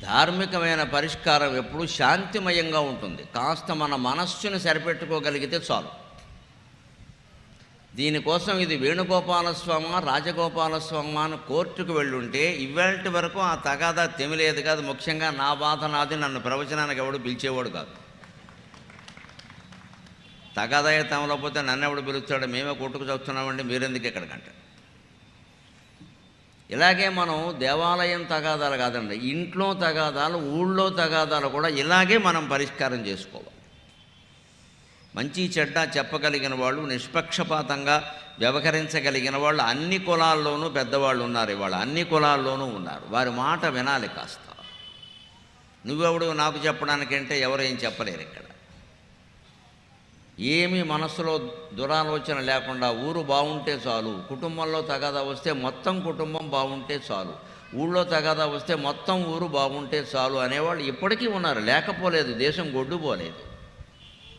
ధార్మికమైన పరిష్కారం ఎప్పుడూ శాంతిమయంగా ఉంటుంది. కాస్త మన మనస్సుని సరిపెట్టుకోగలిగితే చాలు. దీనికోసం ఇది వేణుగోపాలస్వామ రాజగోపాలస్వామ అని కోర్టుకు వెళ్ళుంటే ఇవాల్టి వరకు ఆ తగాదా తెమిలేదు కాదు. ముఖ్యంగా నా బాధ నాది, నన్ను ప్రవచనానికి ఎవడు పిలిచేవాడు కాదు. తగాదా తెమలపోతే నన్ను ఎవడు పిలుస్తాడు, మేమే కొట్టుకు చూస్తున్నామండి, మీరెందుకు ఎక్కడికంటే. ఇలాగే మనం దేవాలయం తగాదాలు కాదండి, ఇంట్లో తగాదాలు, ఊళ్ళో తగాదాలు కూడా ఇలాగే మనం పరిష్కారం చేసుకోవాలి. మంచి చెడ్డ చెప్పగలిగిన వాళ్ళు, నిష్పక్షపాతంగా వ్యవహరించగలిగిన వాళ్ళు అన్ని కులాల్లోనూ పెద్దవాళ్ళు ఉన్నారు. ఇవాళ అన్ని కులాల్లోనూ ఉన్నారు. వారి మాట వినాలి. కాస్త నువ్వెవడు నాకు చెప్పడానికంటే ఎవరేం చెప్పలేరు. ఇక్కడ ఏమీ మనస్సులో దురాలోచన లేకుండా ఊరు బాగుంటే చాలు, కుటుంబంలో తగాదా వస్తే మొత్తం కుటుంబం బాగుంటే చాలు, ఊళ్ళో తగాదా వస్తే మొత్తం ఊరు బాగుంటే చాలు అనేవాళ్ళు ఇప్పటికీ ఉన్నారు. లేకపోలేదు, దేశం గొడ్డుపోలేదు.